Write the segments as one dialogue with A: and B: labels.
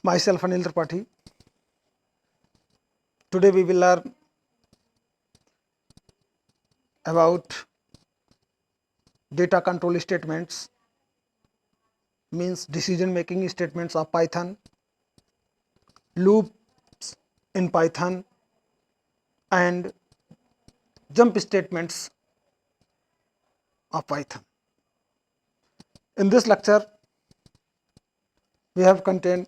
A: Myself Anil Tripathi. Today we will learn about data control statements, means decision making statements of Python, loops in Python, and jump statements of Python. In this lecture, we have contained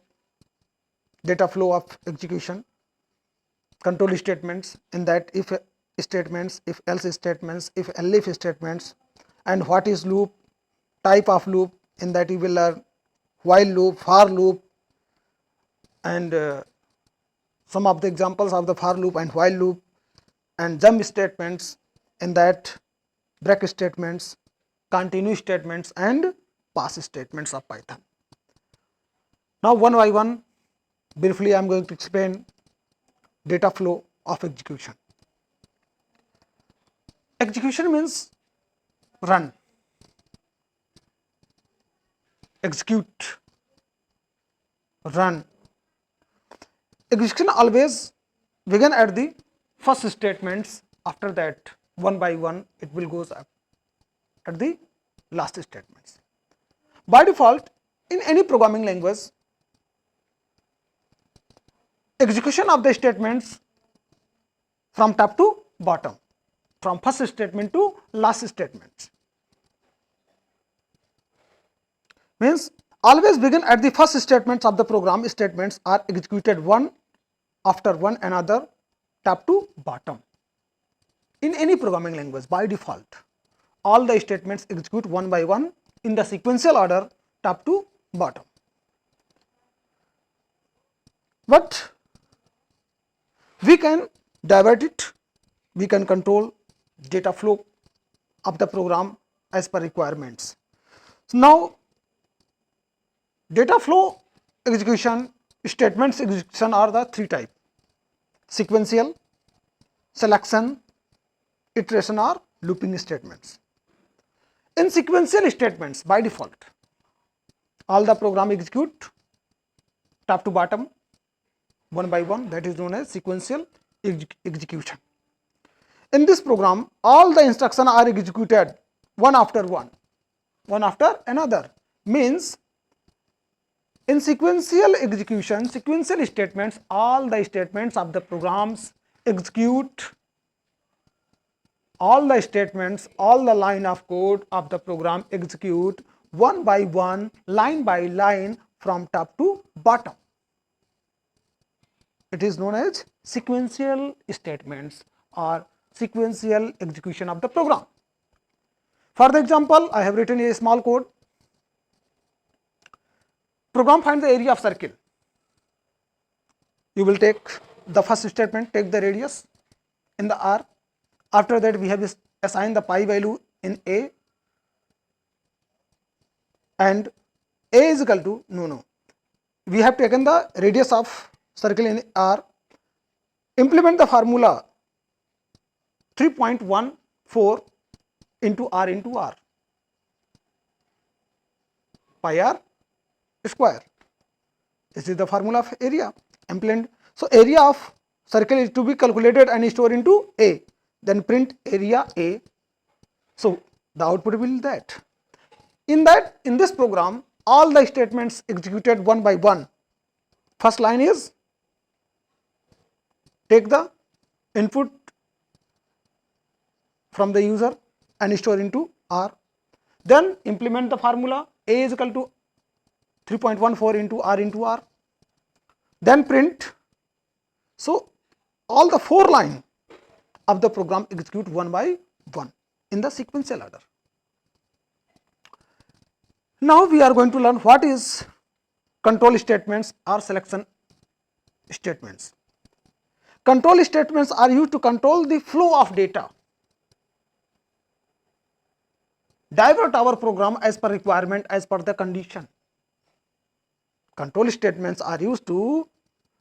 A: data flow of execution, control statements, in that if statements, if else statements, if elif statements, and what is loop, type of loop, in that you will learn while loop, for loop, and some of the examples of the for loop and while loop, and jump statements, in that break statements, continue statements, and pass statements of Python. Now one by one, briefly I am going to explain data flow of execution. Execution means run, execute, run. Execution always begin at the first statements, after that one by one it will goes up at the last statements. By default, in any programming language, execution of the statements from top to bottom, from first statement to last statement, means always begin at the first statements of the program. Statements are executed one after one another, top to bottom. In any programming language, by default, all the statements execute one by one in the sequential order, top to bottom. But we can divert it, we can control data flow of the program as per requirements. So now data flow execution, statements execution are the three types: sequential, selection, iteration, or looping statements. In sequential statements, by default, all the program execute top to bottom one by one, that is known as sequential execution. In this program, all the instructions are executed one after one after another, means in sequential execution, sequential statements, all the statements of the programs execute, all the statements, all the line of code of the program execute one by one, line by line, from top to bottom. It is known as sequential statements or sequential execution of the program. For the example, I have written a small code. Program find the area of circle. You will take the first statement, take the radius in the R. After that, we have assigned the pi value in A, and A is equal to no. We have taken the radius of circle in R. Implement the formula 3.14 into R, pi R square. This is the formula of area. Implement. So area of circle is to be calculated and stored into A. Then print area A. So the output will be that. In this program, all the statements executed one by one. First line is take the input from the user and store into R. Then implement the formula A is equal to 3.14 into R. Then print. So all the 4 lines of the program execute one by one in the sequential order. Now we are going to learn what is control statements or selection statements. Control statements are used to control the flow of data, divert our program as per requirement, as per the condition. Control statements are used to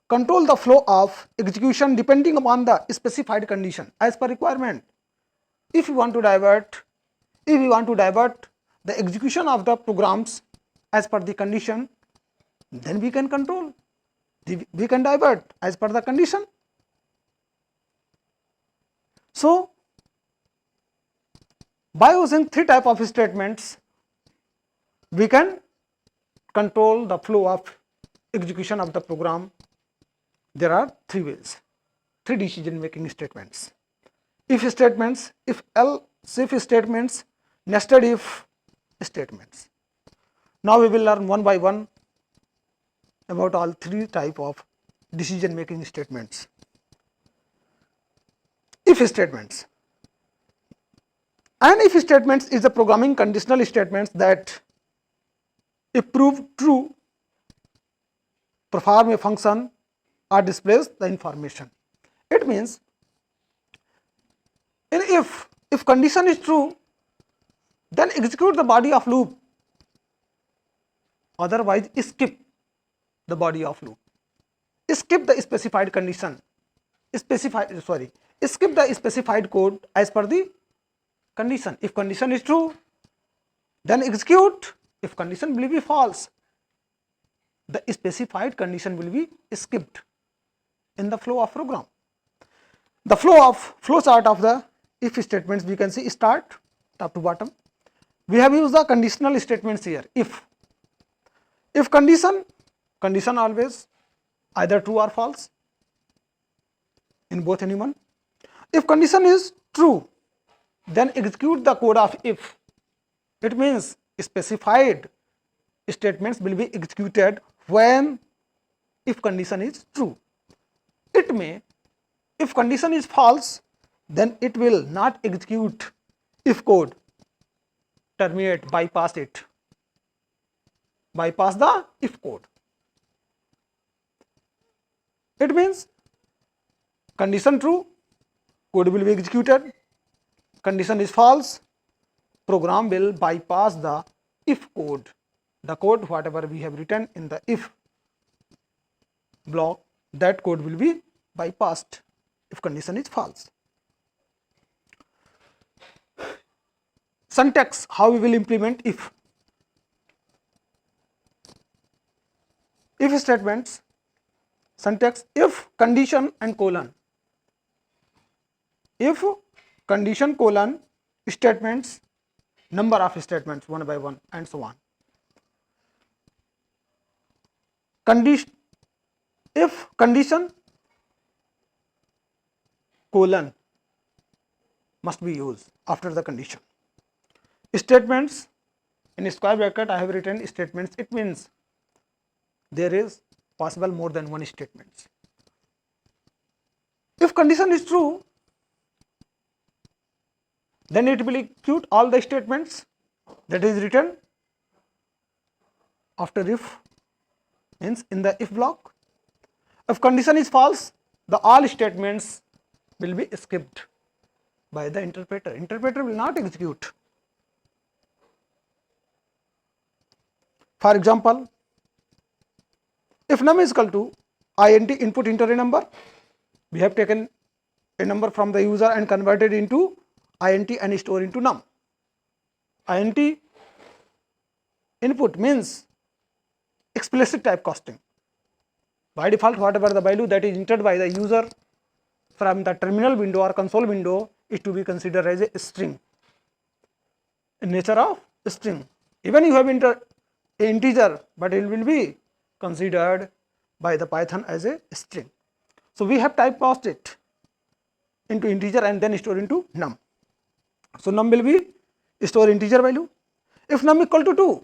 A: control the flow of execution depending upon the specified condition as per requirement. If we want to divert the execution of the programs as per the condition, then we can control. we can divert as per the condition. So, by using three type of statements, we can control the flow of execution of the program. There are three ways, three decision making statements: if statements, if else if statements, nested if statements. Now we will learn one by one about all three type of decision making statements. If statements. And if statements is a programming conditional statements that, if proved true, perform a function or displays the information. It means, in if condition is true, then execute the body of loop, otherwise skip the body of loop, skip the specified condition, skip the specified code as per the condition. If condition is true, then execute. If condition will be false, the specified condition will be skipped in the flow of program. The flow chart of the if statements, we can see start top to bottom. We have used the conditional statements here. If condition always either true or false in both anyone. If condition is true, then execute the code of if. It means specified statements will be executed when if condition is true. It may, if condition is false, then it will not execute if code, terminate, bypass it, bypass the if code. It means condition true, code will be executed. Condition is false, program will bypass the if code. The code whatever we have written in the if block, that code will be bypassed if condition is false. Syntax, how we will implement if. If statements, syntax, if condition and colon. If condition colon statements, number of statements one by one and so on. If condition colon must be used after the condition. Statements, in square bracket I have written statements, it means there is possible more than one statements. If condition is true, then it will execute all the statements that is written after if, means in the if block. If condition is false, the all statements will be skipped by the interpreter. Interpreter will not execute. For example, if num is equal to int input enter a number, we have taken a number from the user and converted into int and store into num. Int input means explicit type casting. By default, whatever the value that is entered by the user from the terminal window or console window is to be considered as a string, in nature of string. Even you have entered an integer, but it will be considered by the Python as a string. So we have typecast it into integer and then store into num. So num will be store integer value. If num equal to 2,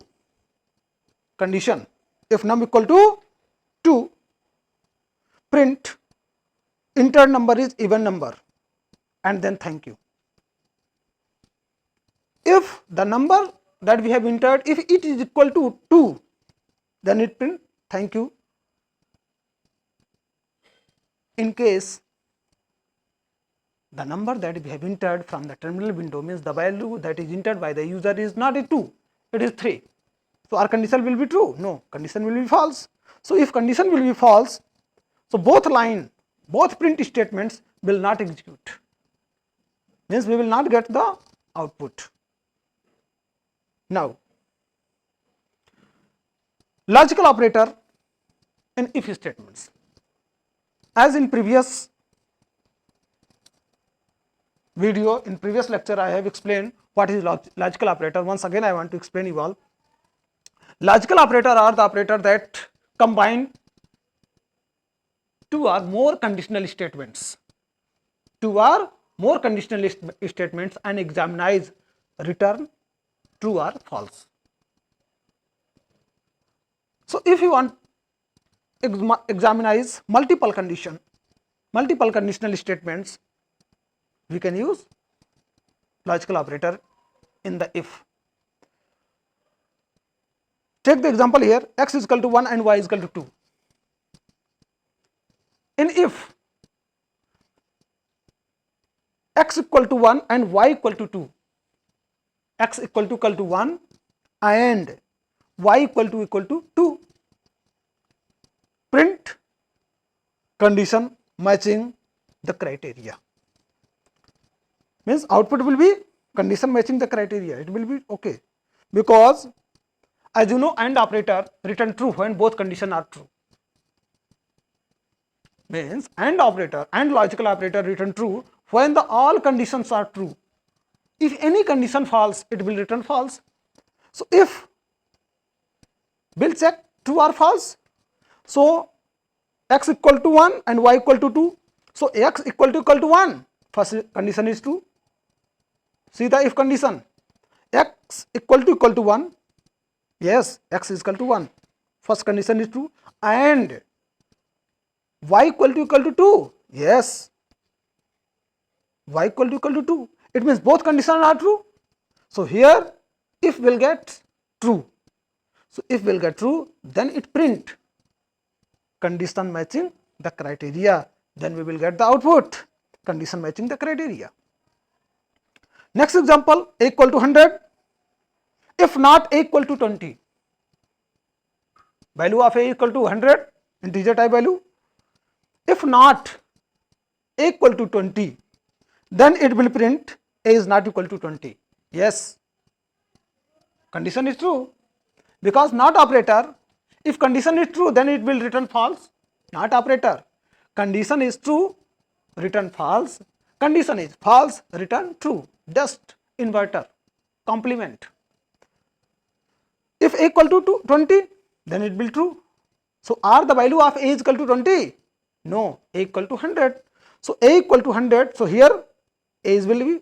A: condition, if num equal to 2, print entered number is even number and then thank you. If the number that we have entered, if it is equal to 2, then it print thank you. In case the number that we have entered from the terminal window, means the value that is entered by the user is not a 2, it is 3. So our condition will be true? No, condition will be false. So if condition will be false, so both print statements will not execute, means we will not get the output. Now, logical operator in if statements. As in previous video, in previous lecture, I have explained what is logical operator. Once again, I want to explain you all. Logical operator are the operator that combine two or more conditional statements. Two or more conditional statements and examine return true or false. So, if you want examine multiple conditional statements, we can use logical operator in the if. Take the example here, x is equal to 1 and y is equal to 2. In if x equal to 1 and y equal to 2, x equal to 1 and y equal to 2, print condition matching the criteria. Means output will be condition matching the criteria, it will be okay, because as you know, AND operator return true when both conditions are true. Means AND operator and logical operator return true when the all conditions are true. If any condition false, it will return false. So if we'll check true or false, so x equal to 1 and y equal to 2, so x equal to 1, first condition is true. See the if condition, x equal to 1, yes, x is equal to 1, first condition is true, and y equal to 2, yes, y equal to 2, it means both conditions are true. So here if will get true, so if will get true, then it print condition matching the criteria, then we will get the output condition matching the criteria. Next example, a equal to 100, if not a equal to 20, value of a equal to 100, integer type value, if not a equal to 20, then it will print a is not equal to 20, yes, condition is true, because not operator, if condition is true, then it will return false, not operator, condition is true, return false, condition is false, return true, just inverter, complement. If a equal to 20, then it will true. So are the value of a is equal to 20? No, a equal to 100. So a equal to 100, so here a is will be,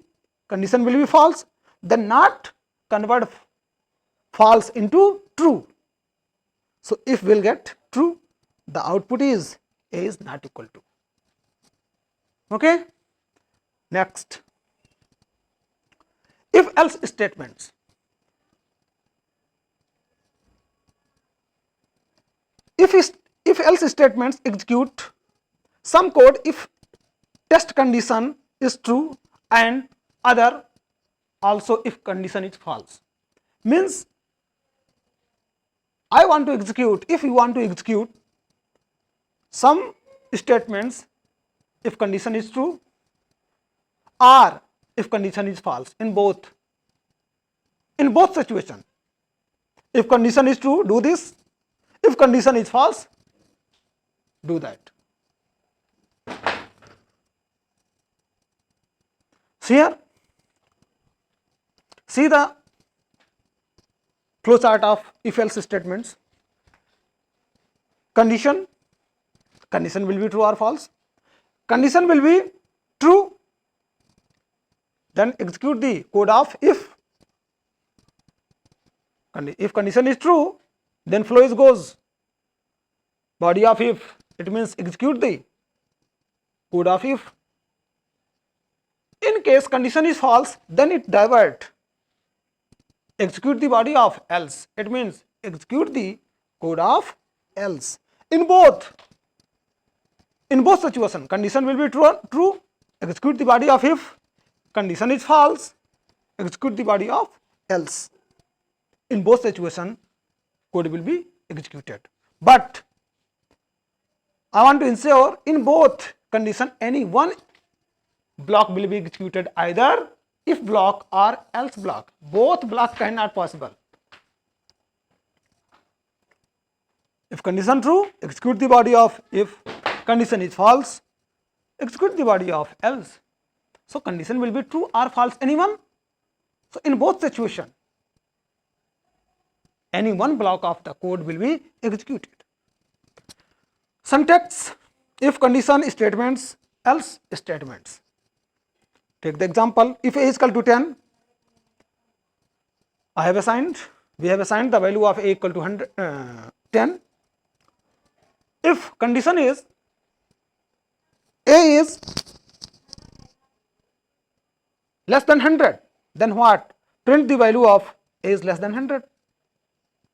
A: condition will be false, then not convert false into true. So if will get true, the output is a is not equal to. Okay. Next, if else statements. If else statements execute some code if test condition is true and other also if condition is false. Means I want to execute, if you want to execute some statements if condition is true or if condition is false, in both situations. If condition is true, do this, if condition is false, do that. Here, see the flow chart of if else statements. Condition will be true or false, condition will be true, then execute the code of if. If condition is true, then flow is goes body of if, it means execute the code of if. In case condition is false, then it divert, execute the body of else, it means execute the code of else. In both situations, condition will be true, execute the body of if, condition is false, execute the body of else. In both situations, code will be executed. But I want to ensure in both condition any one block will be executed, either if block or else block. Both block cannot possible. If condition true, execute the body of. If condition is false, execute the body of else. So condition will be true or false, anyone. So in both situation, any one block of the code will be executed. Syntax: if condition statements, else statements. Take the example, if a is equal to 10, we have assigned the value of a equal to 10. If condition is a is less than 100, then what? Print the value of a is less than 100.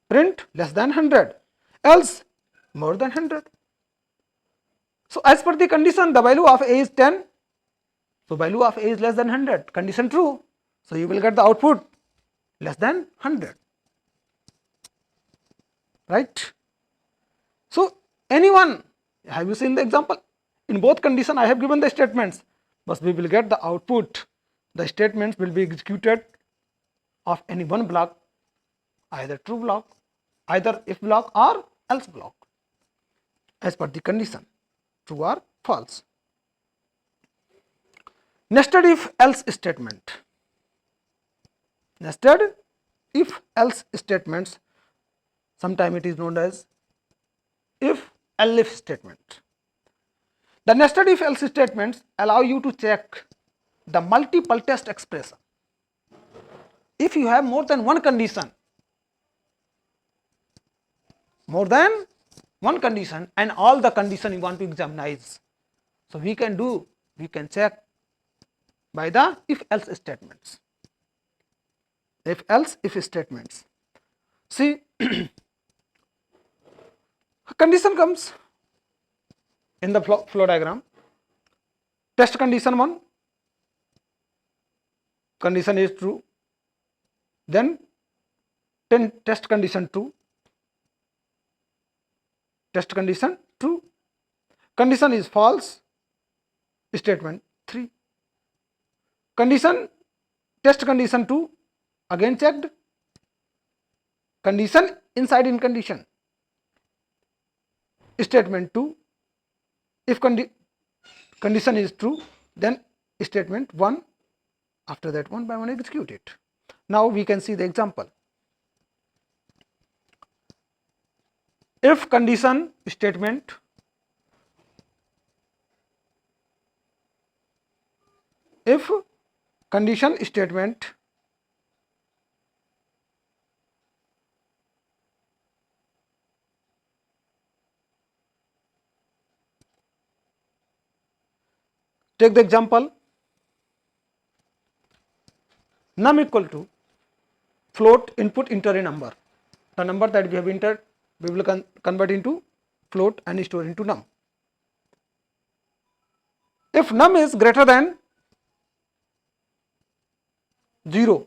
A: Print less than 100, else more than 100. So as per the condition, the value of a is 10. So value of a is less than 100. Condition true. So you will get the output less than 100. Right? So anyone, have you seen the example? In both condition I have given the statements, but we will get the output. The statements will be executed of any one block, either true block, either if block or else block, as per the condition, true or false. Nested if else statement. Nested if else statements, sometimes it is known as if elif statement. The nested if else statements allow you to check the multiple test expression. If you have more than one condition, and all the condition you want to examine, so we can check by the if else statements. If else if statements. See, condition comes in the flow diagram. Test condition 1, condition is true. Then test condition 2, test condition true. Condition is false, statement 3. Condition, test condition 2, again checked. Condition inside in condition, statement 2. If condition is true, then statement 1. After that, one by one execute it. Now we can see the example. If condition statement, if condition statement take the example, num equal to float, input enter a number. The number that we have entered, we will convert into float and store into num. If num is greater than 0,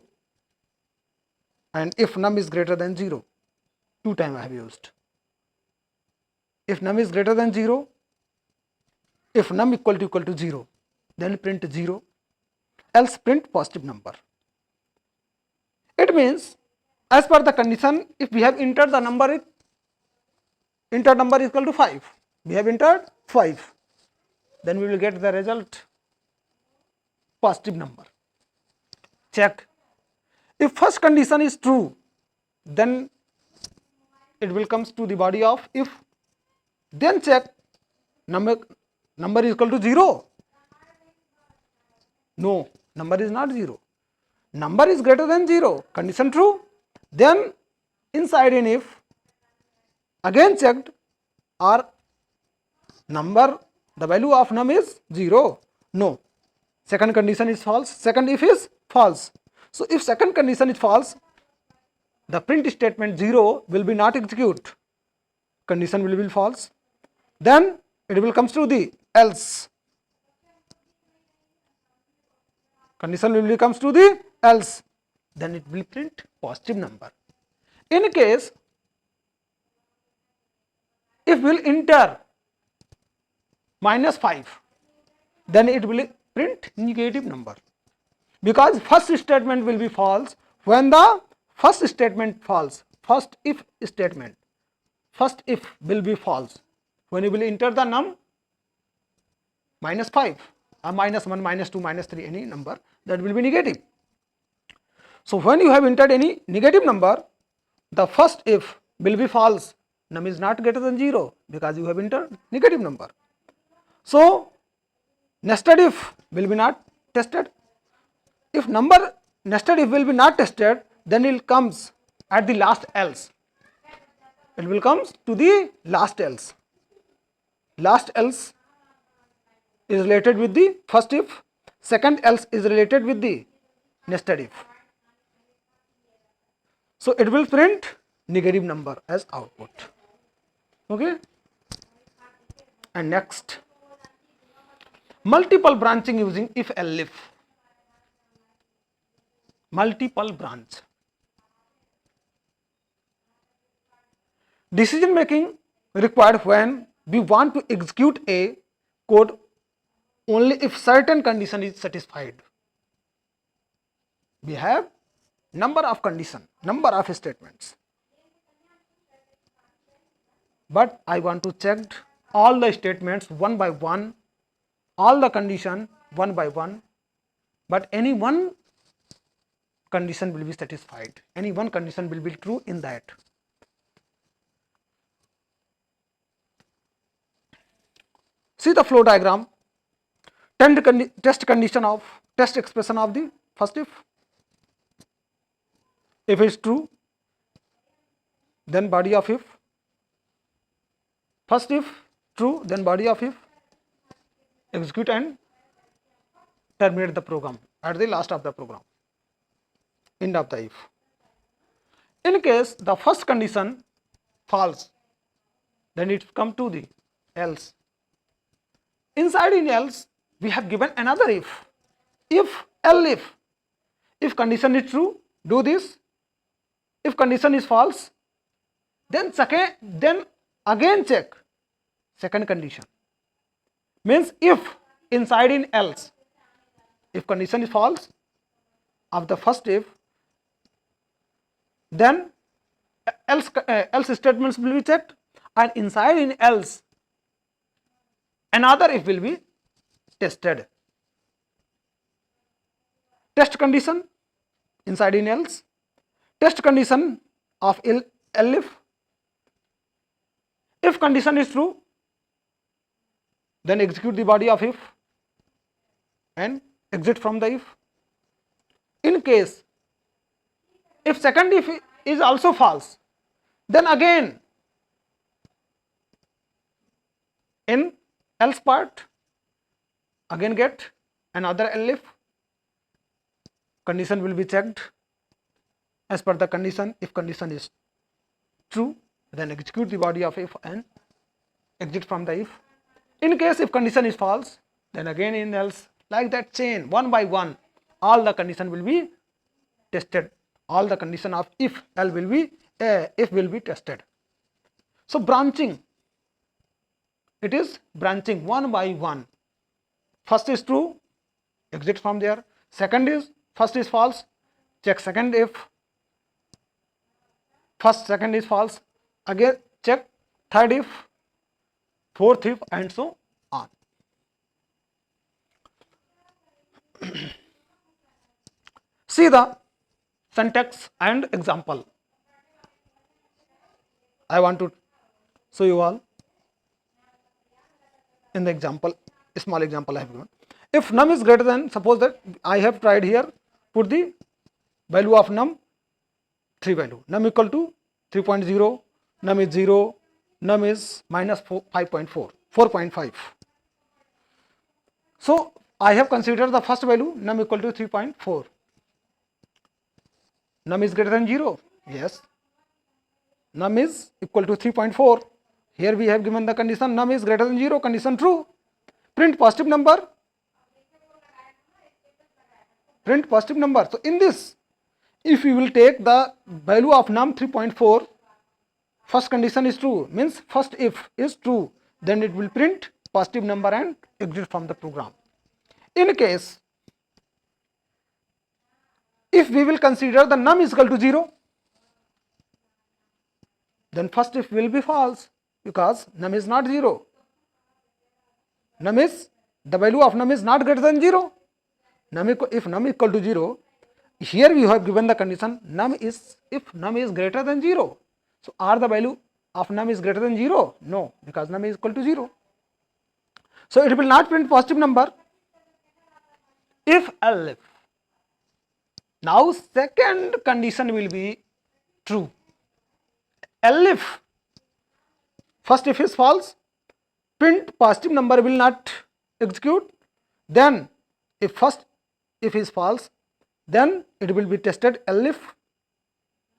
A: and if num is greater than 0, 2 times I have used. If num is greater than 0, if num equal to 0, then print 0, else print positive number. It means, as per the condition, if we have entered the number, entered number is equal to 5, we have entered 5, then we will get the result positive number. Check. If first condition is true, then it will comes to the body of if. Then check, number is equal to 0. No, number is not 0. Number is greater than 0. Condition true. Then inside in if, again checked, or number, the value of num is 0. No. Second condition is false. Second if is false. So if second condition is false, the print statement 0 will be not execute. Condition will be false. Then it will comes to the else. Condition will comes to the else. Then it will print positive number. In case if we will enter -5, then it will print negative number, because first statement will be false when the first statement false, first if statement first if will be false. When you will enter the num -5 or -1, -2, -3, any number, that will be negative. So when you have entered any negative number, the first if will be false. Num is not greater than 0 because you have entered negative number. So nested if will be not tested. If number nested if will be not tested, then it comes at the last else. It will comes to the last else. Last else is related with the first if, second else is related with the nested if. So it will print negative number as output. Okay. And next, multiple branching using if elif. Multiple branch. Decision making required when we want to execute a code only if certain condition is satisfied. We have number of condition, number of statements, but I want to check all the statements one by one, all the condition one by one, but any one condition will be satisfied, any one condition will be true in that. See the flow diagram. Test condition of test expression of the first if. If it is true, then body of if. First if true, then body of if. Execute and terminate the program at the last of the program. End of the if. In case the first condition false, then it come to the else. Inside in else, we have given another if. If elif. If condition is true, do this. If condition is false, then again check second condition. Means if inside in else, if condition is false of the first if, then else statements will be checked, and inside in else another if will be tested. Test condition inside in else, test condition of elif. If condition is true, then execute the body of if and exit from the if. In case if second if is also false, then again in else part again get another elif. Condition will be checked as per the condition. If condition is true, then execute the body of if and exit from the if. In case if condition is false, then again in else, like that chain, one by one, all the condition will be tested. All the condition of if will be tested. So branching, it is branching one by one. First is true, exit from there. First is false, check second if. First, second is false, again check third if, fourth if, and so on. See the syntax and example. I want to show you all in the example, small example I have given. If num is greater than, suppose that I have tried here, put the value of num 3 value, num equal to 3.0, num is 0, num is minus 5.4, 4.5. So I have considered the first value, num equal to 3.4. Num is greater than 0, yes. Num is equal to 3.4. Here we have given the condition num is greater than 0, condition true. Print positive number. Print positive number. So in this, if you will take the value of num 3.4, first condition is true, means first if is true, then it will print positive number and exit from the program. In case if we will consider the num is equal to 0, then first if will be false, because num is not 0. Num is, the value of num is not greater than 0. If num equal to 0, here we have given the condition num is, if num is greater than 0. So are the value of num is greater than 0? No, because num is equal to 0. So it will not print positive number if elif. Now second condition will be true. Elif, first if is false, print positive number will not execute. Then if is false, then it will be tested elif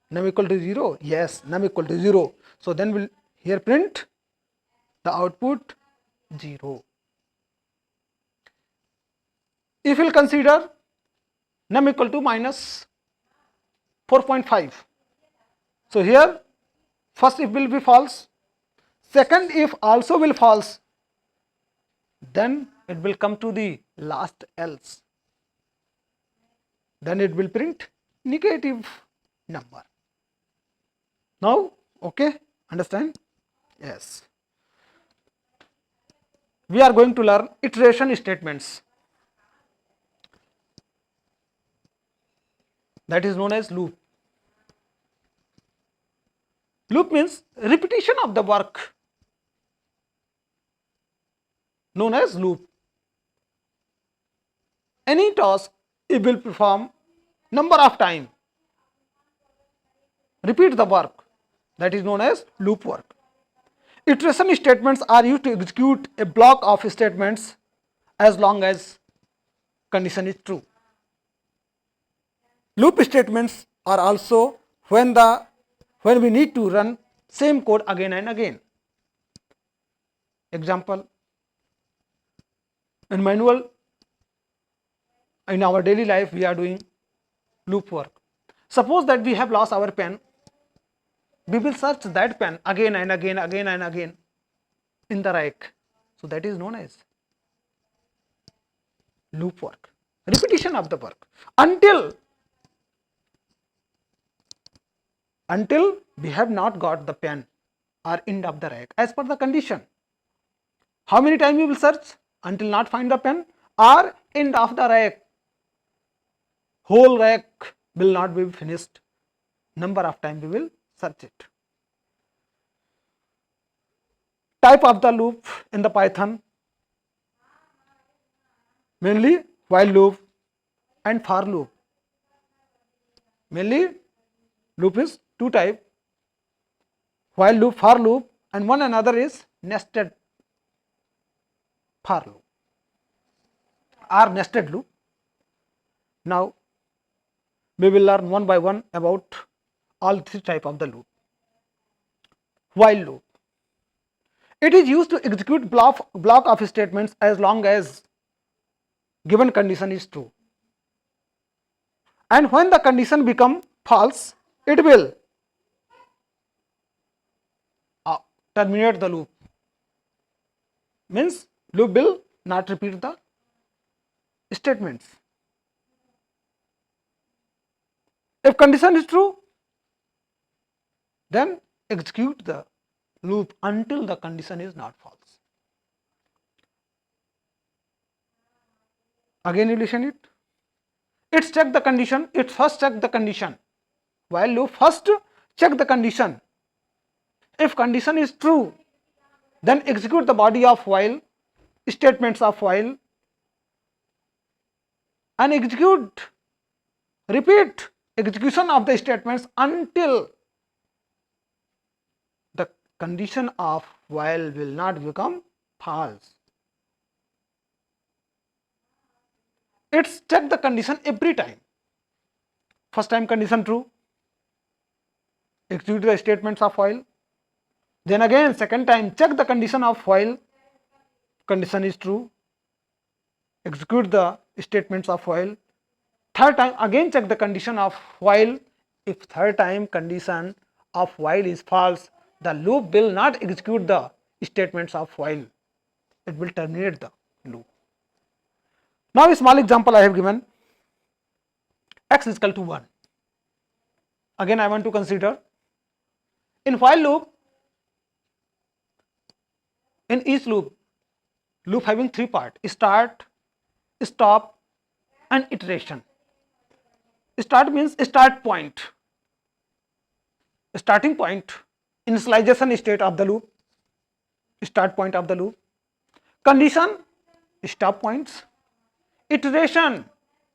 A: num equal to 0. Yes, num equal to 0. So then we'll here print the output 0. If we'll consider num equal to minus 4.5. So here first if will be false, second if also will false, then it will come to the last else. Then it will print negative number. Now, okay, understand? Yes. We are going to learn iteration statements. That is known as loop. Loop means repetition of the work, known as loop. Any task it will perform number of time, repeat the work, that is known as loop work. Iteration statements are used to execute a block of statements as long as condition is true. Loop statements are also when we need to run same code again and again. Example, in manual, in our daily life we are doing loop work. Suppose that we have lost our pen, we will search that pen again and again in the rack. So that is known as loop work, repetition of the work until we have not got the pen or end of the rack as per the condition. How many times we will search until not find the pen or end of the rack? Whole rack will not be finished. Number of time we will search it. Type of the loop in the Python, mainly while loop and for loop. Mainly loop is two type, while loop, for loop, and one another is nested for loop or nested loop. Now we will learn one by one about all three type of the loop. While loop, it is used to execute block of statements as long as given condition is true, and when the condition become false, it will terminate the loop. Means loop will not repeat the statements. If condition is true, then execute the loop until the condition is not false. Again you listen it. It's check the condition. It first check the condition. While loop first check the condition. If condition is true, then execute the body of while, statements of while, and repeat execution of the statements until the condition of while will not become false. It's check the condition every time. First time condition true, execute the statements of while. Then again second time check the condition of while, condition is true, execute the statements of while. Third time again check the condition of while. If third time condition of while is false, the loop will not execute the statements of while. It will terminate the loop. Now a small example I have given. X is equal to 1. Again I want to consider In while loop, in each loop having three parts: start, stop, and iteration. Start means start point, starting point, initialization state of the loop, start point of the loop, condition, stop points, iteration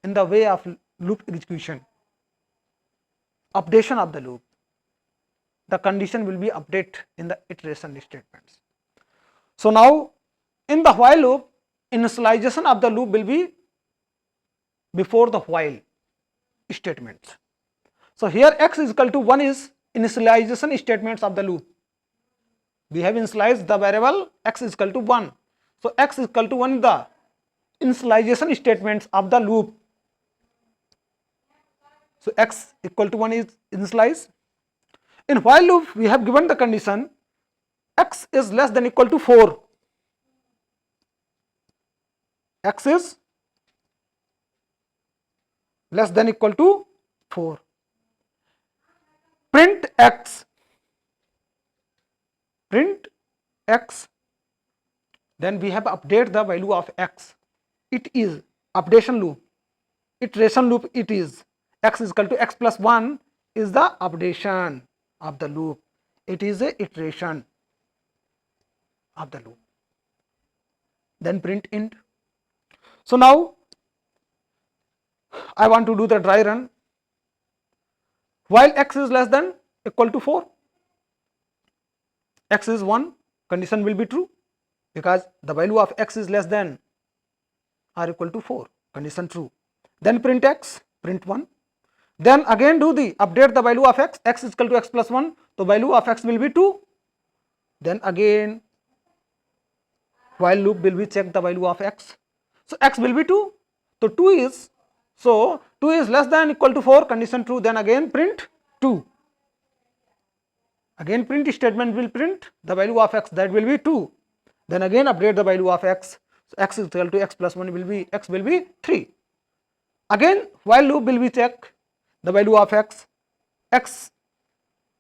A: in the way of loop execution, updation of the loop. The condition will be updated in the iteration statements. So now in the while loop, initialization of the loop will be before the while statements. So here x is equal to 1 is initialization statements of the loop. We have initialized the variable x is equal to 1. So x is equal to 1 is the initialization statements of the loop. So x equal to 1 is initialized. In while loop, we have given the condition x is less than equal to 4. X is less than equal to 4. Print x, then we have update the value of x. It is updation loop, iteration loop. It is x is equal to x plus 1 is the updation of the loop. It is a iteration of the loop. Then print int. So now I want to do the dry run. While x is less than equal to 4, x is 1, condition will be true because the value of x is less than or equal to 4, condition true. Then print x, print 1. Then again do the update the value of x, x is equal to x plus 1, so value of x will be 2. Then again while loop will be check the value of x. So x will be 2, so 2 is less than equal to 4, condition true. Then again print 2. Again print statement will print the value of x, that will be 2. Then again update the value of x. So x is equal to x plus 1 will be x will be 3. Again while loop will be check the value of x, x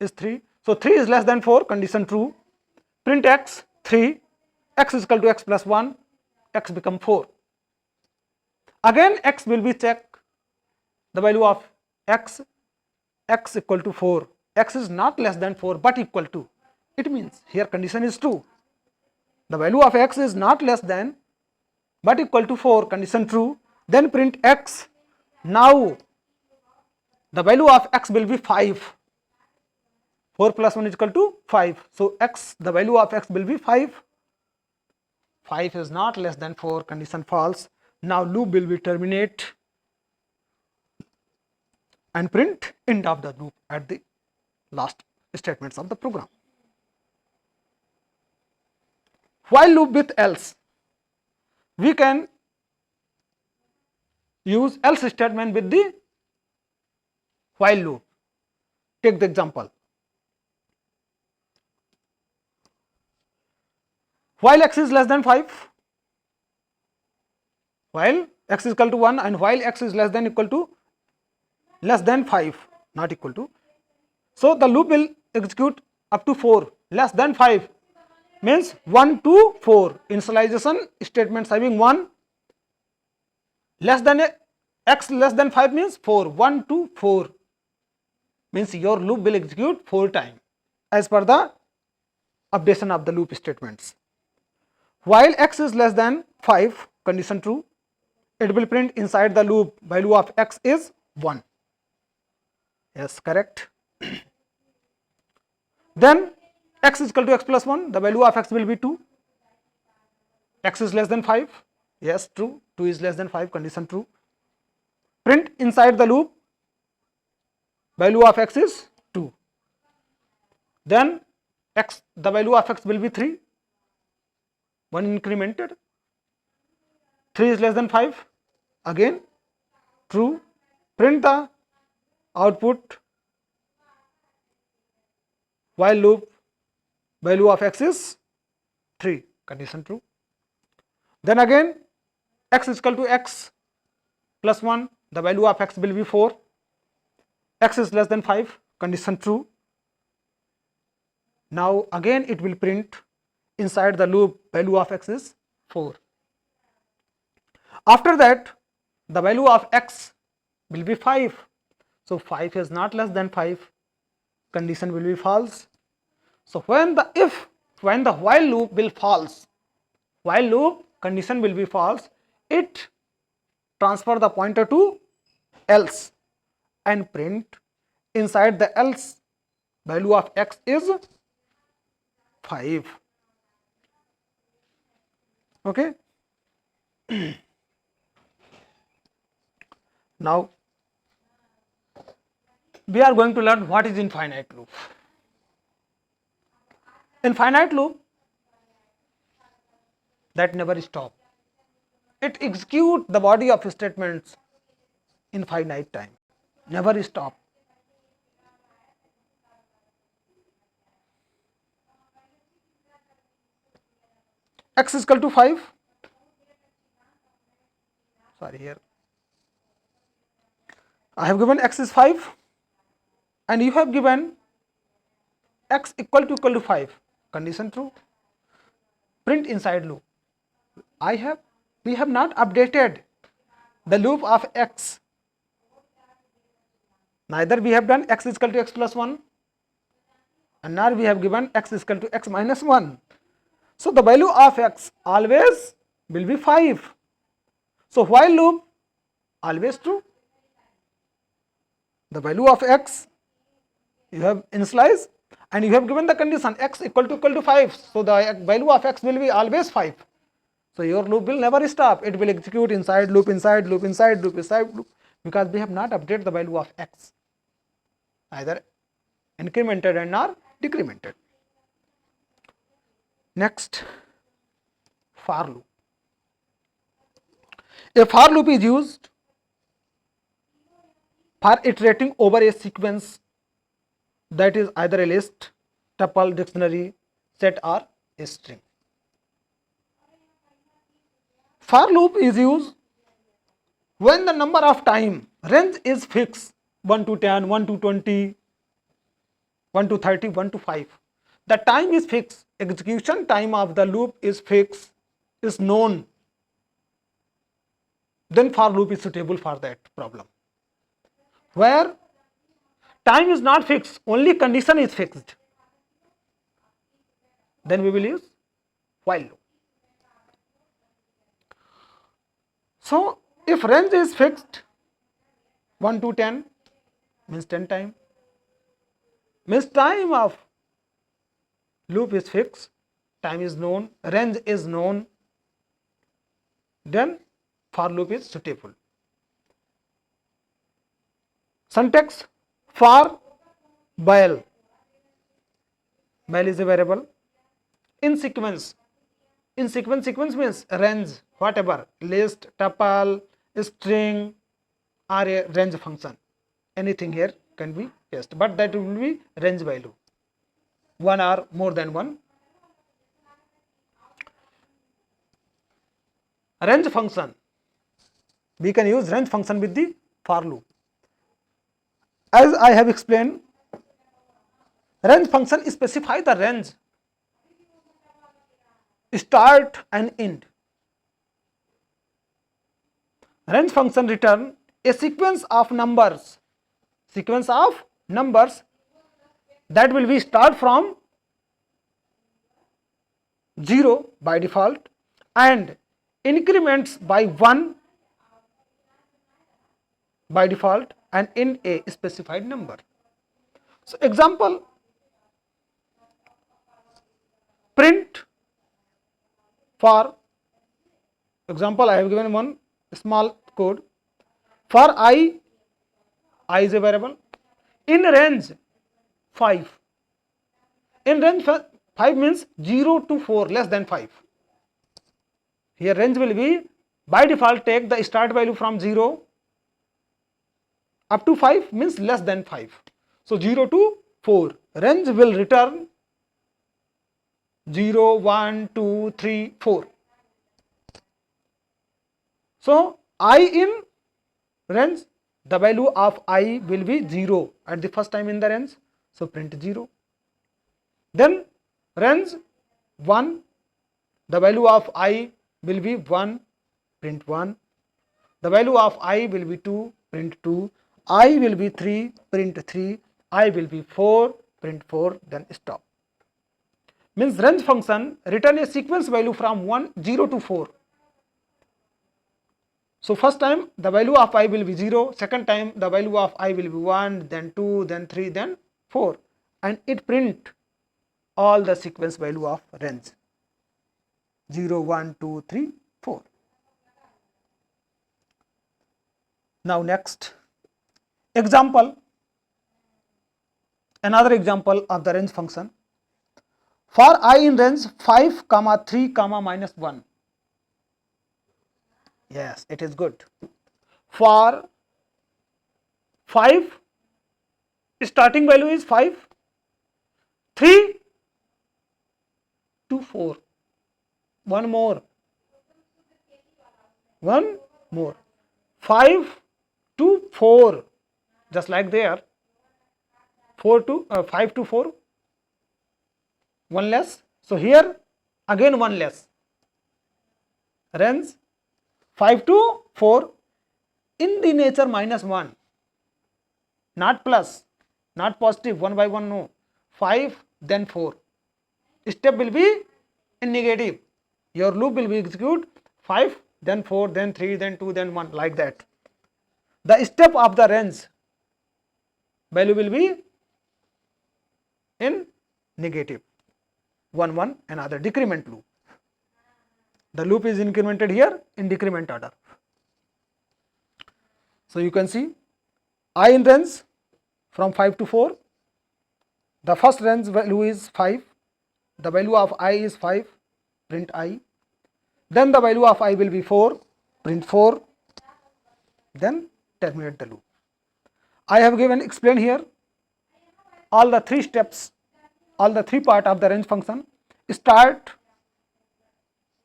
A: is 3. So 3 is less than 4, condition true. Print x 3, x is equal to x plus 1, x become 4. Again x will be check the value of x, x equal to 4, x is not less than 4 but equal to, it means here condition is true. The value of x is not less than but equal to 4, condition true. Then print x. Now the value of x will be 5. 4 plus 1 is equal to 5. So x, the value of x will be 5. 5 is not less than 4, condition false. Now loop will be terminate and print end of the loop at the last statements of the program. While loop with else, we can use else statement with the while loop. Take the example. While x is less than 5, while x is equal to 1 and while x is less than equal to less than 5, not equal to. So the loop will execute up to 4, less than 5 means 1 to 4. Initialization statements having 1, less than x less than 5 means 4, 1 to 4 means your loop will execute 4 times as per the updation of the loop statements. While x is less than 5, condition true, it will print inside the loop value of x is 1. Yes, correct. Then x is equal to x plus 1, the value of x will be 2. X is less than 5, yes, true. 2 is less than 5, condition true. Print inside the loop value of x is 2. Then x, the value of x will be 3, 1 incremented. 3 is less than 5, again true. Print the output while loop value of x is 3, condition true. Then again x is equal to x plus 1, the value of x will be 4. X is less than 5, condition true. Now again it will print inside the loop value of x is 4. After that the value of x will be 5. So 5 is not less than 5. Condition will be false. So when the while loop will false, while loop condition will be false, it transfer the pointer to else and print inside the else value of x is 5. Okay. Now we are going to learn what is infinite loop. Infinite loop that never stop. It execute the body of statements infinite time, never stop. X is equal to 5. Sorry, here I have given x is 5 and you have given x equal to 5. Condition true. Print inside loop. We have not updated the loop of x. Neither we have done x is equal to x plus 1 and nor we have given x is equal to x minus 1. So the value of x always will be 5. So while loop always true. The value of x you have initialized and you have given the condition x equal to 5. So the value of x will be always 5. So your loop will never stop. It will execute inside loop, inside loop, inside loop, inside loop, because we have not updated the value of x, either incremented and nor decremented. Next, for loop. A for loop is used for iterating over a sequence that is either a list, tuple, dictionary, set or a string. For loop is used when the number of time range is fixed 1 to 10, 1 to 20, 1 to 30, 1 to 5. The time is fixed, execution time of the loop is fixed, is known. Then for loop is suitable for that problem. Where time is not fixed, only condition is fixed, then we will use while loop. So if range is fixed 1 to 10 means 10 time, means time of loop is fixed, time is known, range is known, then for loop is suitable. Syntax for while. While is a variable. In sequence. In sequence means range, whatever, list, tuple, string or a range function. Anything here can be used, but that will be range value, one or more than one. Range function, we can use range function with the for loop. As I have explained, range function specify the range, start and end. Range function return a sequence of numbers that will be start from 0 by default and increments by 1 by default and in a specified number. So example, print for example, I have given one small code for I is a variable in range 5. In range 5 means 0 to 4, less than 5. Here range will be by default take the start value from 0 up to 5 means less than 5. So 0 to 4, range will return 0, 1, 2, 3, 4. So I in range, the value of I will be 0 at the first time in the range, so print 0. Then range 1, the value of I will be 1, print 1. The value of I will be 2, print 2. I will be 3, print 3. I will be 4, print 4, then stop. Means range function return a sequence value from 0 to 4. So first time the value of I will be 0, second time the value of I will be 1, then 2, then 3, then 4, and it print all the sequence value of range 0, 1, 2, 3, 4. Now next example, another example of the range function. For I in range 5, 3, minus 1. Yes, it is good. For 5, starting value is 5, 3 to 4. One more. 5 to 4. Just like there. 5 to 4. One less. So here again one less. Range 5 to 4 in the nature minus 1. Not plus, not positive, 1 by 1, no. 5 then 4. Step will be in negative. Your loop will be execute 5 then 4 then 3 then 2 then 1, like that. The step of the range value will be in negative. 1 1, another decrement loop. The loop is incremented here in decrement order. So you can see I in range from 5 to 4. The first range value is 5. The value of I is 5, print I. Then the value of I will be 4, print 4. Then terminate the loop. I have given explain here all the 3 steps, all the 3 part of the range function. Start,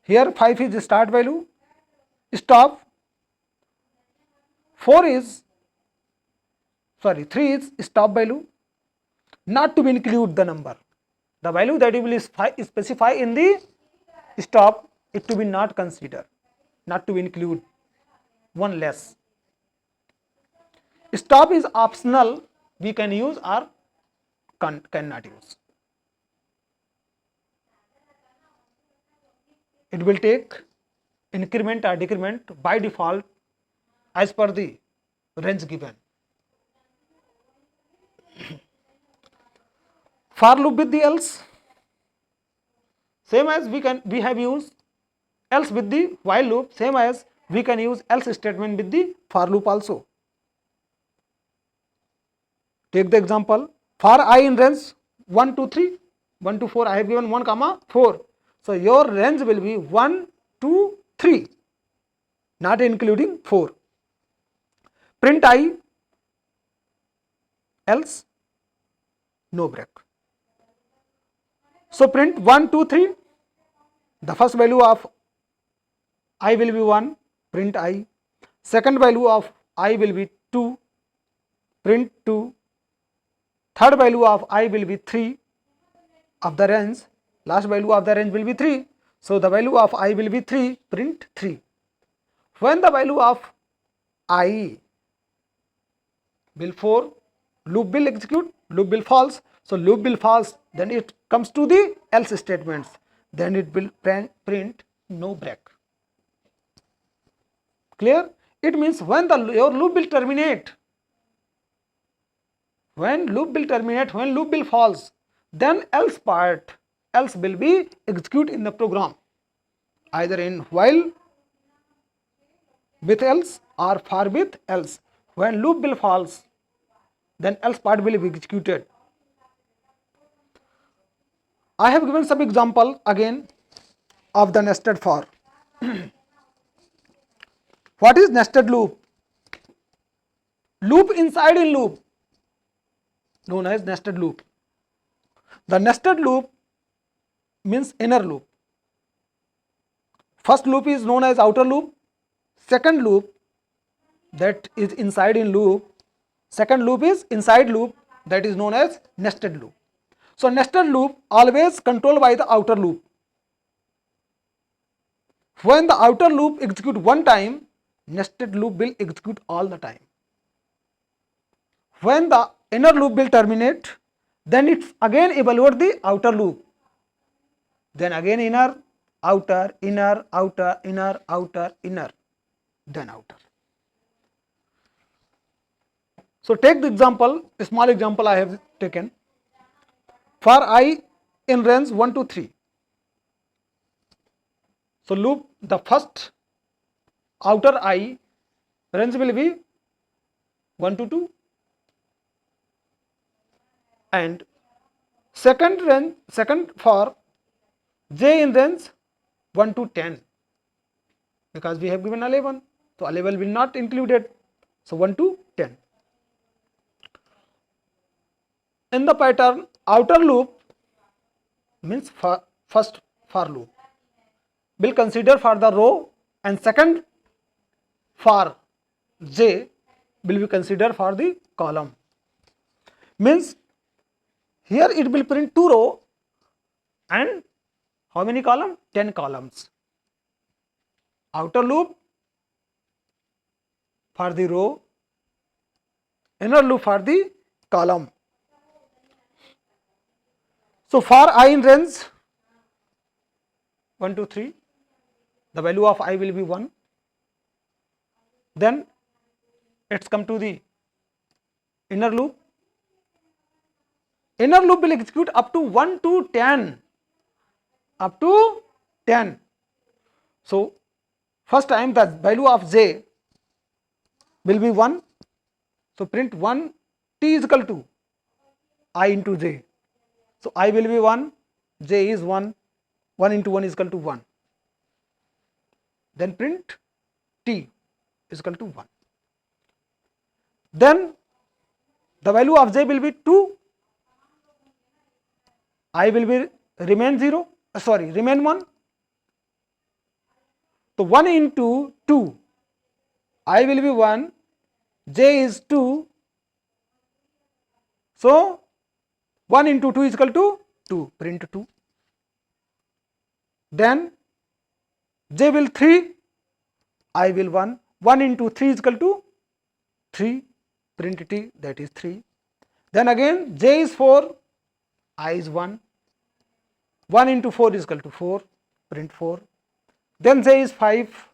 A: here 5 is the start value, stop, 3 is stop value, not to be include the number. The value that you will specify in the stop, it to be not consider, not to include, one less. Stop is optional, we can use or cannot use. It will take increment or decrement by default as per the range given. For loop with the else, same as we have used else with the while loop, same as we can use else statement with the for loop also. Take the example, for I in range 1 to 3, 1 to 4, I have given 1, 4. So your range will be 1 to 3, not including 4. Print I, else, no break. So print 1, 2, 3. The first value of I will be 1, print I. Second value of I will be 2, print 2. Third value of I will be 3 of the range. Last value of the range will be 3. So the value of I will be 3, print 3. When the value of I will 4, loop will execute, loop will false. So loop will false, then it comes to the else statements. Then it will print no break. Clear? It means when your loop will terminate, when loop will false, then else will be execute in the program, either in while with else or for with else. When loop will false, then else part will be executed. I have given some example again of the nested for. What is nested loop? Loop inside in loop, known as nested loop. The nested loop means inner loop. First loop is known as outer loop. Second loop, that is inside in loop. Second loop is inside loop, that is known as nested loop. So nested loop always controlled by the outer loop. When the outer loop execute one time, nested loop will execute all the time. When the inner loop will terminate, then it's again evaluate the outer loop. Then again inner, outer, inner, outer, inner, outer, inner, then outer. So take the example, a small example I have taken. For I in range 1 to 3. So loop the first outer I range will be 1 to 2, and second for j in range 1 to 10, because we have given 11, so 11 will not included, so 1 to 10. In the pattern, outer loop means first for loop will consider for the row, and second for j will be considered for the column. Means here it will print 2 row and how many column? 10 columns. Outer loop for the row, inner loop for the column. So for I in range 1 to 3, the value of I will be 1. Then let's come to the inner loop. Inner loop will execute up to 1 to 10. Up to 10. So first time the value of j will be 1. So print 1 t is equal to I into j. So I will be 1, j is 1, 1 into 1 is equal to 1. Then print t is equal to 1. Then the value of j will be 2, I will be remain 0, remain 1. So 1 into 2, I will be 1, j is 2, so 1 into 2 is equal to 2, print 2. Then j will 3, I will 1, 1 into 3 is equal to 3, print t, that is 3. Then again j is 4, I is 1, 1 into 4 is equal to 4, print 4. Then j is 5,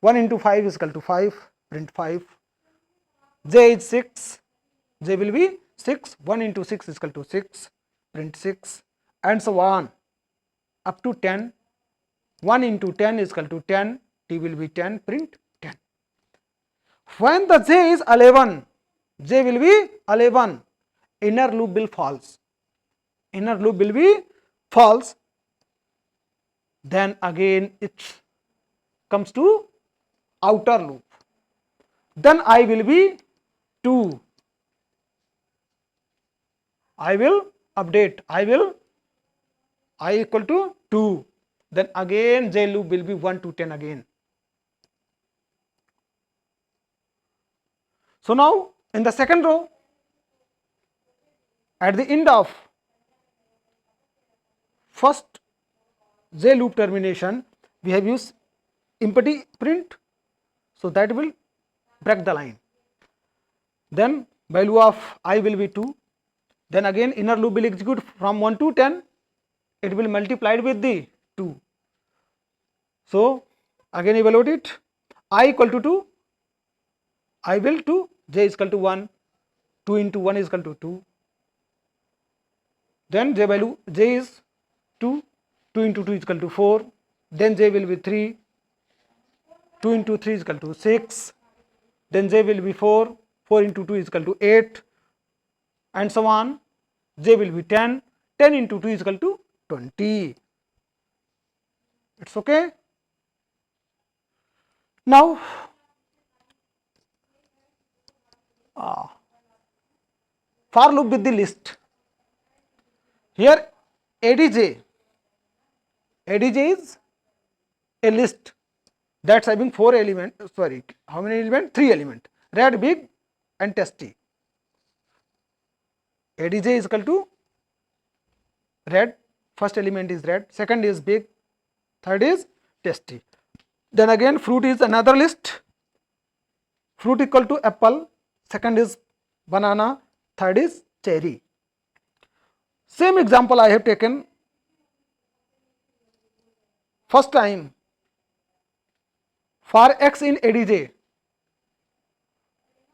A: 1 into 5 is equal to 5, print 5. J is 6, j will be 6, 1 into 6 is equal to 6, print 6, and so on up to 10. 1 into 10 is equal to 10, t will be 10, print 10. When the j is 11, j will be 11, inner loop will false. Inner loop will be false. Then again it comes to outer loop. Then I will be 2. I will update. I equal to 2. Then again j loop will be 1 to 10 again. So now in the second row, at the end of first j loop termination, we have used empty print, so that will break the line. Then value of I will be 2. Then again inner loop will execute from 1 to 10, it will multiplied with the 2. So again evaluate it, I equal to 2, I will 2, j is equal to 1, 2 into 1 is equal to 2. Then j value, j is 2, 2 into 2 is equal to 4, then j will be 3, 2 into 3 is equal to 6, then j will be 4, 4 into 2 is equal to 8, and so on. J will be 10, 10 into 2 is equal to 20. It's okay. Now for loop with the list. Here ADJ is a list that's having 4 elements, how many elements? 3 elements, red, big and testy. ADJ is equal to red, first element is red, second is big, third is tasty. Then again fruit is another list, fruit equal to apple, second is banana, third is cherry. Same example I have taken first time for x in ADJ.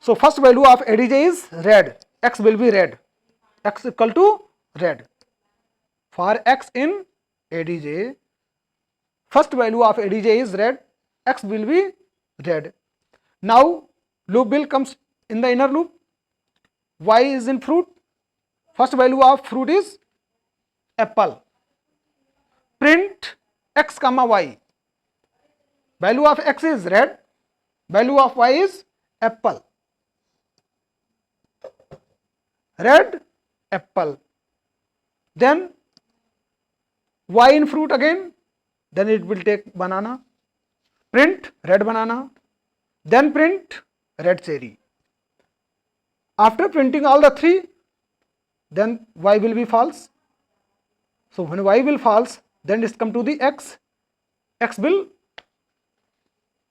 A: So first value of ADJ is red, x will be red, x equal to red. For x in ADJ, first value of ADJ is red, x will be red. Now loop will comes in the inner loop, y is in fruit, first value of fruit is apple. Print x comma y, value of x is red, value of y is apple, red apple. Then y in fruit again, then it will take banana, print red banana, then print red cherry. After printing all the three, then y will be false. So when y will false, then it come to the x, x will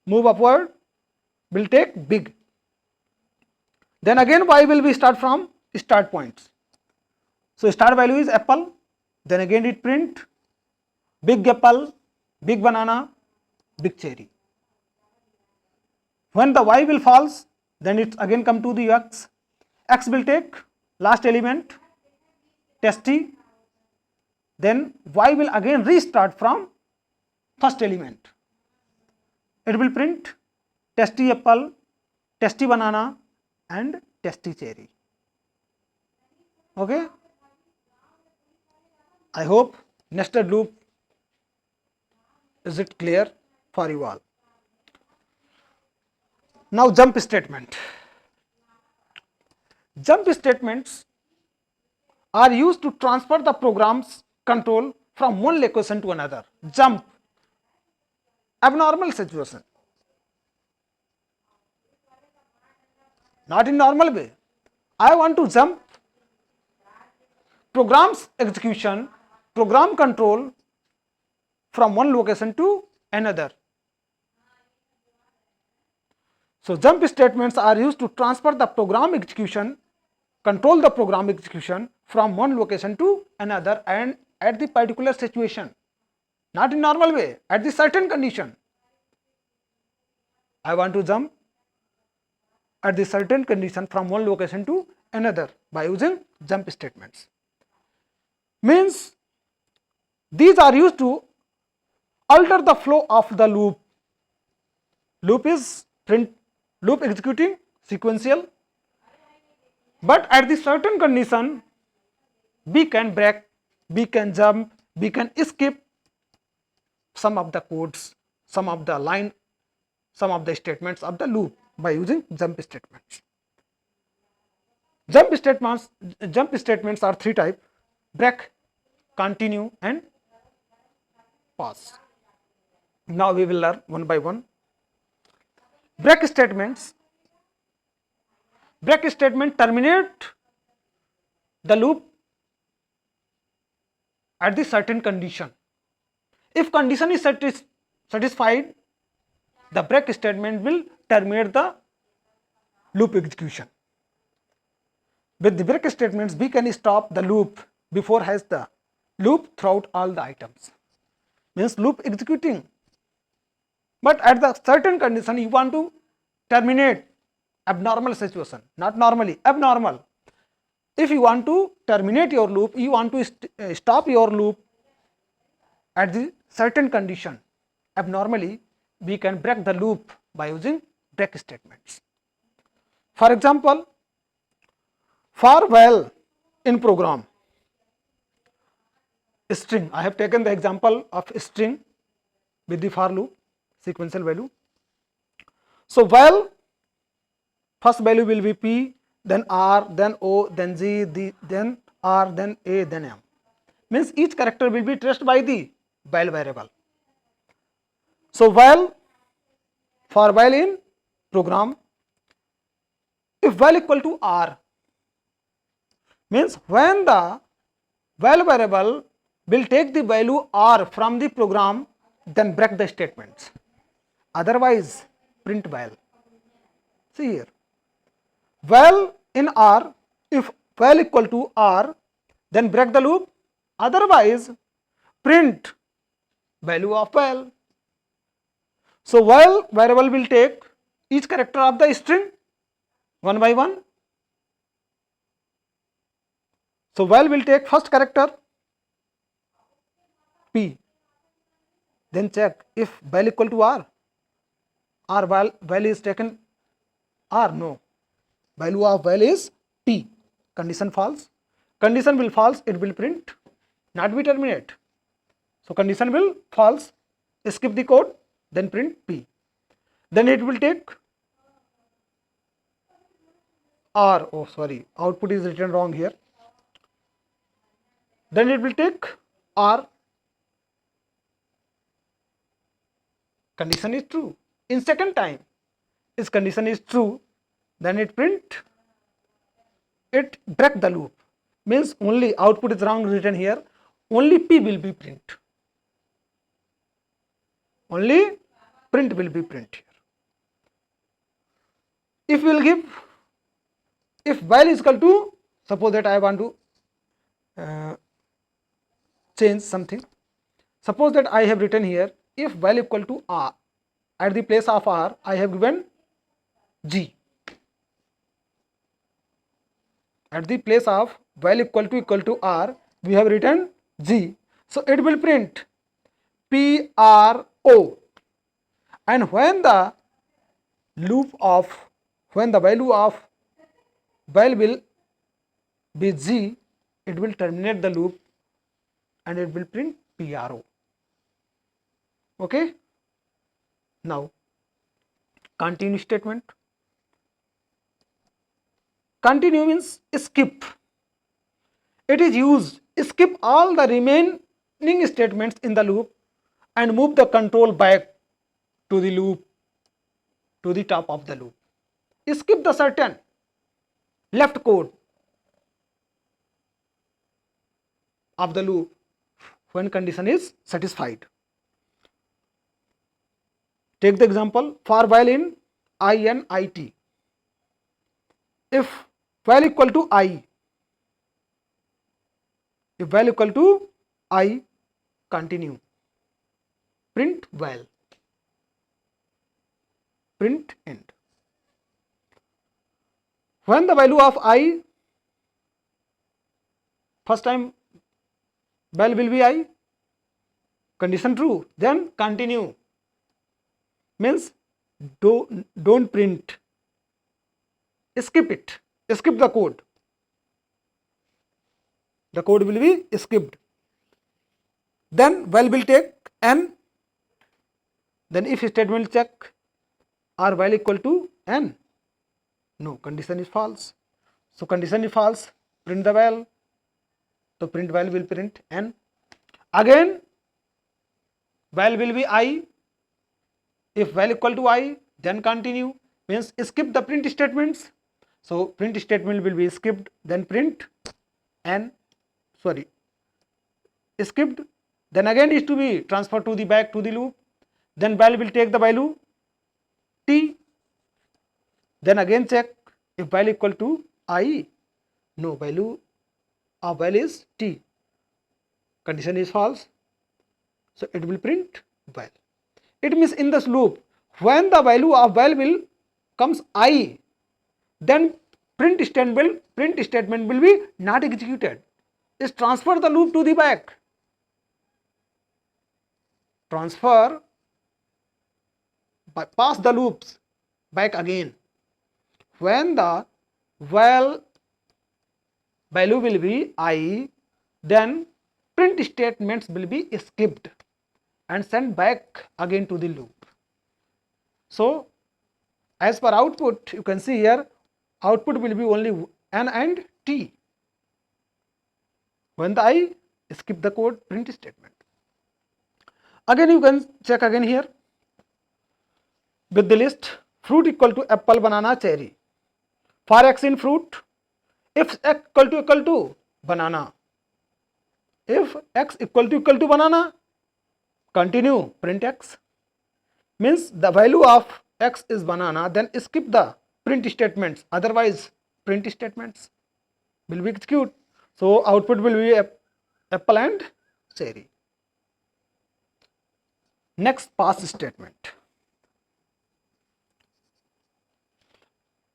A: move upward, will take big. Then again y will be start from start points. So start value is apple, then again it print big apple, big banana, big cherry. When the y will false, then it again come to the x, x will take last element tasty, then y will again restart from first element. It will print tasty apple, tasty banana and tasty cherry. Okay, I hope nested loop is it clear for you all. Now jump statement. Jump statements are used to transfer the program's control from one location to another. Jump, abnormal situation, not in normal way. I want to jump program's execution, program control from one location to another. So jump statements are used to transfer the program execution, control the program execution from one location to another and at the particular situation, not in normal way, at the certain condition. I want to jump at the certain condition from one location to another by using jump statements. Means these are used to alter the flow of the loop. Loop is loop executing sequential, but at the certain condition we can break, we can jump, we can skip some of the codes, some of the line, some of the statements of the loop by using jump statements. Jump statements are three types: break, continue and pause. Now we will learn one by one. Break statements. Break statement terminate the loop at the certain condition. If condition is satisfied, the break statement will terminate the loop execution. With the break statements, we can stop the loop before has the loop throughout all the items. Means loop executing, but at the certain condition you want to terminate abnormal situation, not normally, abnormal. If you want to terminate your loop, you want to stop your loop at the certain condition, abnormally, we can break the loop by using break statements. For example, for while in program, string, I have taken the example of string with the for loop, sequential value. So while first value will be P, then R, then O, then G, then R, then A, then M. Means each character will be traced by the while variable. So while, for while in program, if while equal to R, means when the while variable will take the value r from the program, then break the statements, otherwise print while. See here, while in r, if while equal to r, then break the loop, otherwise print value of while. So while variable will take each character of the string one by one. So while will take first character p, then check if while equal to r, while is taken r, no, value of while is p, condition false, condition will false, it will print, not be terminate. So condition will false, skip the code, then print p, then it will take r, oh sorry, output is written wrong here, then it will take r, condition is true. In second time, its condition is true, then it print, it break the loop, means only output is wrong written here, only p will be print, only print will be print here. If we will give, if while is equal to, suppose that I want to change something, suppose that I have written here, if while equal to r, at the place of r I have given g, at the place of while equal to r we have written g, so it will print pro, and when the loop of, when the value of while will be g, it will terminate the loop and it will print pro. Okay, now continue statement. Continue means skip, it is used, skip all the remaining statements in the loop and move the control back to the loop, to the top of the loop. Skip the certain left code of the loop when condition is satisfied. Take the example for while in I and it. If while equal to I, if while equal to I, continue, print while, print end. When the value of I, first time while will be I, condition true, then continue, means don't print, skip it, skip the code will be skipped. Then while will take n, then if statement will check are while equal to n, no, condition is false, so condition is false, print the while, so print while will print n. Again while will be I, if while equal to I, then continue, means skip the print statements, so print statement will be skipped, then print n, sorry, skipped, then again is to be transferred to the back to the loop, then while will take the value t, then again check if while equal to I, no, value of while is t, condition is false, so it will print while. It means in this loop, when the value of while will comes I, then print statement will be not executed, is transfer the loop to the back, transfer, pass the loops back again. When the while value will be I, then print statements will be skipped and sent back again to the loop. So as per output, you can see here output will be only n and t. When the I, skip the code, print statement. Again you can check again here with the list, fruit equal to apple, banana, cherry. For x in fruit, if x equal to banana, if x equal to banana, continue print x, means the value of x is banana, then skip the print statements, otherwise print statements will be executed. So output will be apple and cherry. Next, pass statement.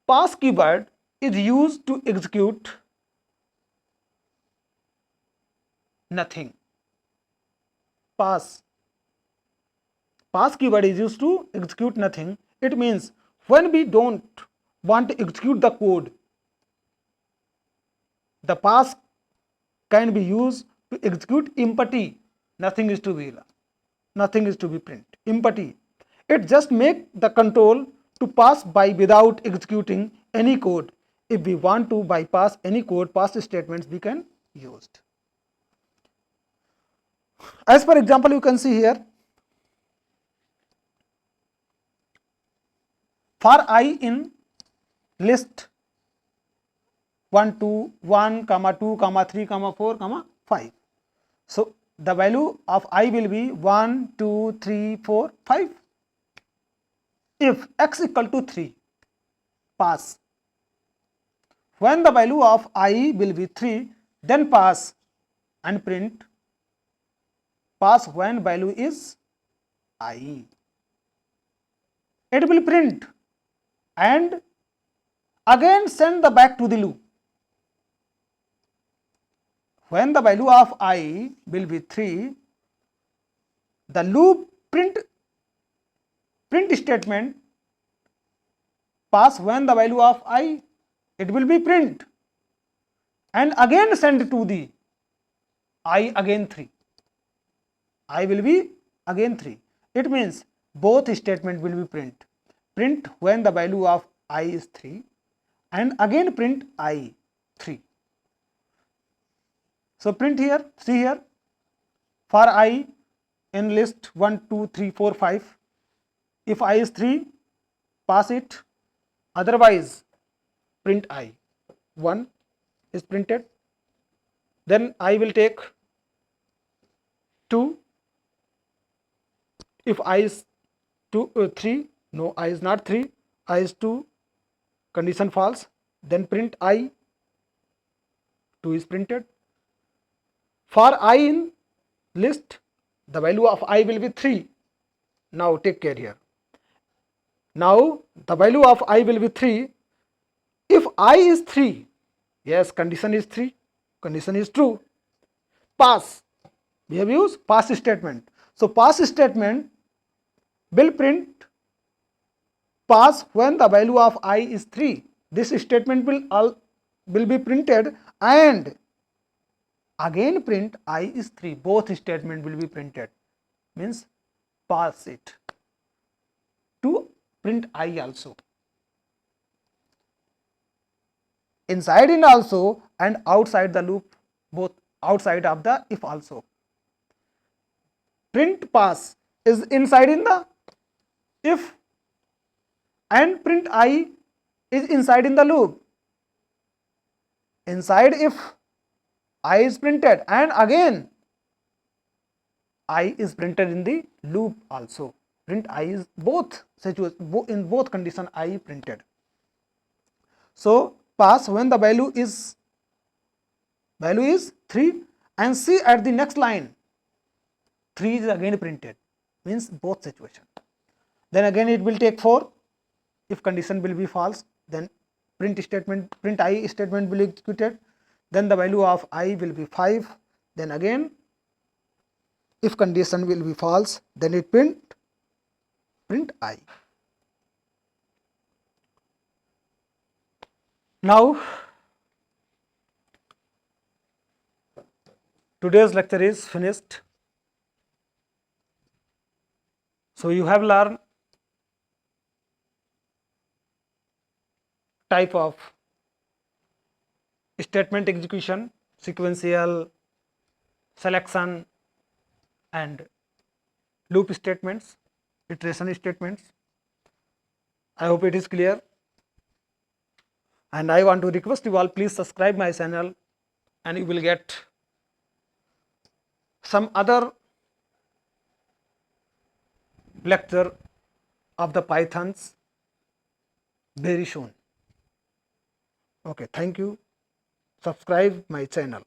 A: Pass keyword is used to execute nothing. Pass keyword is used to execute nothing. It means when we don't want to execute the code, the pass can be used to execute empty. Nothing is to be print. Empty. It just make the control to pass by without executing any code. If we want to bypass any code, pass statements we can use. As per example, you can see here, for I in list 1, 2, 1, 2, 3, 4, 5. So the value of I will be 1, 2, 3, 4, 5. If x equal to 3, pass. When the value of I will be 3, then pass and print. Pass when value is I. It will print and again send the back to the loop. When the value of I will be 3, the loop print statement pass when the value of I, it will be print and again send to the I again 3. I will be again 3. It means both statement will be print. Print when the value of I is 3 and again print I 3. So print here, see here, for I in list 1, 2, 3, 4, 5. If I is 3, pass it, otherwise print I. 1 is printed. Then I will take 2. If I is 3, no, I is not 3, I is 2, condition false, then print I, 2 is printed. For I in list, the value of I will be 3. Now take care here. Now the value of I will be 3. If I is 3, yes, condition is 3, condition is true. Pass, we have used pass statement. So pass statement will print pass when the value of I is 3. This statement will be printed and again print I is 3. Both statement will be printed. Means pass it to print I also. Inside in also and outside the loop, both outside of the if also. Print pass is inside in the if and print I is inside in the loop. Inside if I is printed and again I is printed in the loop also. Print I is both situation, in both condition I printed. So pass when the value is 3 and see at the next line 3 is again printed, means both situation. Then again it will take 4. If condition will be false, then print I statement will be executed. Then the value of I will be 5. Then again if condition will be false, then it print I. Now today's lecture is finished. So you have learned type of statement execution, sequential, selection and loop statements, iteration statements. I hope it is clear, and I want to request you all, please subscribe my channel and you will get some other lecture of the Pythons very soon. Okay, thank you. Subscribe my channel.